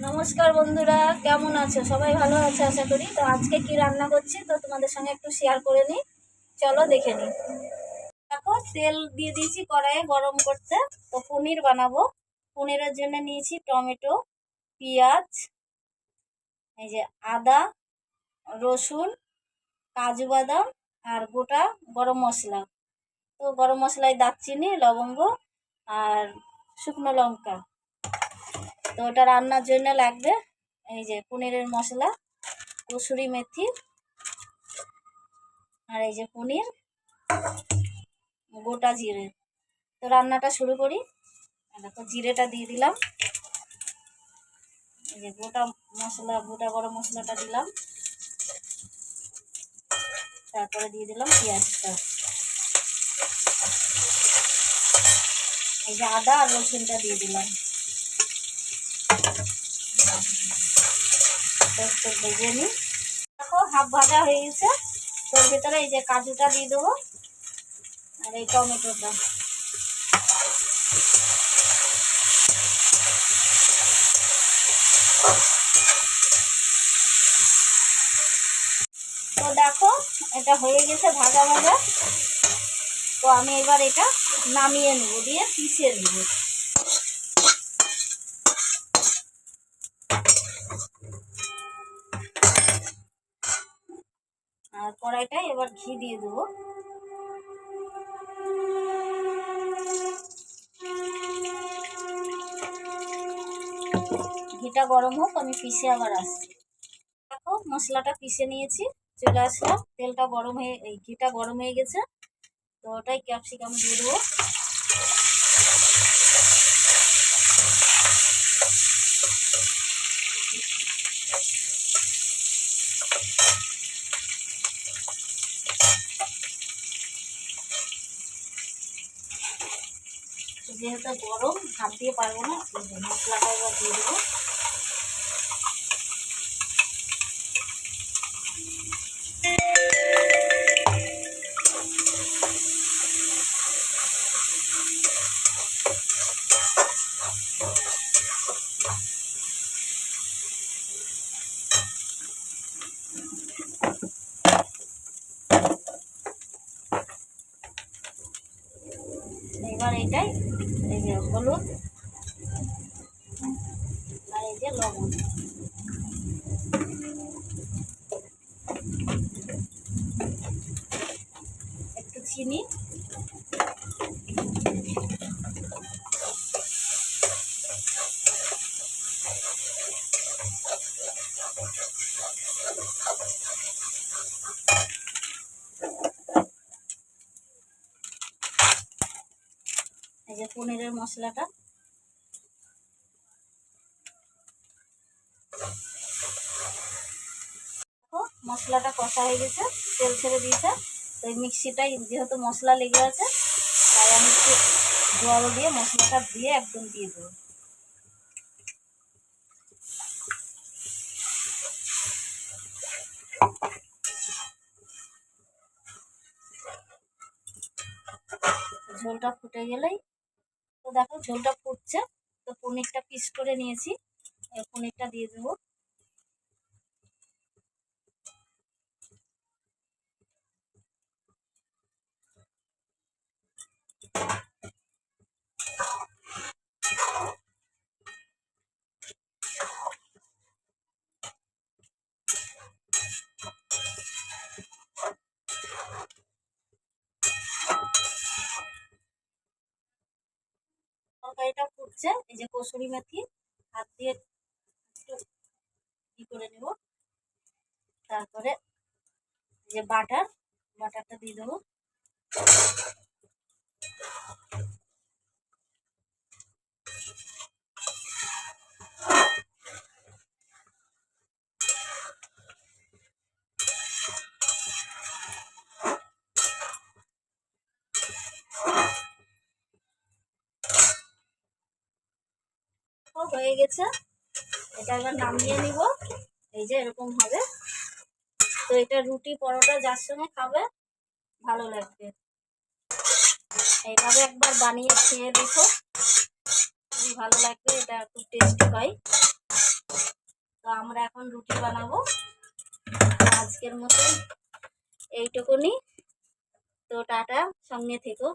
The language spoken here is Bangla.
নমস্কার বন্ধুরা, কেমন আছো? সবাই ভালো আছে আশা করি। তো আজকে কি রান্না করছি তো তোমাদের সঙ্গে একটু শেয়ার করে নিই, চলো দেখে নিই। দেখো, তেল দিয়ে দিয়েছি কড়াইয়ে গরম করতে। তো পনির বানাবো। পনিরের জন্য নিয়েছি টমেটো, পেঁয়াজ, এই যে আদা, রসুন, কাজু বাদাম আর গোটা গরম মশলা। তো গরম মশলায় দারচিনি, লবঙ্গ আর শুকনো লঙ্কা। তো ওটা রান্নার জন্য লাগবে এই যে পনিরের মশলা, কসুরি মেথি আর এই যে পনির, গোটা জিরে। তো রান্নাটা শুরু করি। দেখো, জিরেটা দিয়ে দিলাম, এই যে গোটা মশলা, গোটা গরম মশলাটা দিলাম, তারপরে দিয়ে দিলাম পেঁয়াজটা, এই যে আদা আর রসুনটা দিয়ে দিলাম। একটু ভেজে নিই। দেখো, হাফ ভাজা হয়ে গেছে। তোর ভিতরে এই যে কাজুটা দিয়ে দেবো আর এই টমেটোটা। তো দেখো, এটা হয়ে গেছে ভাজা ভাজা। তো আমি এবার এটা নামিয়ে নেব, দিয়ে পিষিয়ে নেব। আর কড়াইটায় এবার ঘি দিয়ে দেবো। ঘিটা গরম হোক, আমি পিষে আবার আসছি। দেখো, মশলাটা পিষে নিয়েছি, চলে আসলাম। তেলটা গরম হয়ে, এই ঘিটা গরম হয়ে গেছে। তো ওটাই ক্যাপসিকাম দিয়ে দেবো। যেহেতু গরম, হাত দিয়ে পারবো না, মশলাটা এবার দিয়ে দেবো। এবার এইটাই, এই যে হলুদ আর এই যে লবণ, একটু চিনি, এই যে পনিরের মশলাটা। মশলাটা কষা হয়ে গেছে, তেল ছেড়ে দিয়েছে। তো এই মিক্সিটাই যেহেতু মশলা লেগে আছে, তাই আমি একটু জল দিয়ে মশলাটা দিয়ে একদম দিয়ে দেবো। ঝোলটা ফুটে গেলেই, তো দেখো ঝোলটা ফুটছে। তো পনিরটা পিস করে নিয়েছি, পনিরটা দিয়ে দেবো। তরকারিটা ফুটছে, এই যে কসুরি মেথি হাত দিয়ে একটু ই করে নেব। তারপরে এই যে বাটারটা দিয়ে দেবো। হয়ে গেছে, এটা এবার নামিয়ে নিব। এই যে এরকম হবে। তো এটা রুটি পরোটা যার সঙ্গে খাবে ভালো লাগবে। এইভাবে একবার বানিয়ে খেয়ে দেখো, খুবই ভালো লাগবে। এটা খুব টেস্টি হয়। আমরা এখন রুটি বানাবো। তো আজকের মতো এইটুকুনি। তো টাটা, সঙ্গে থেকো।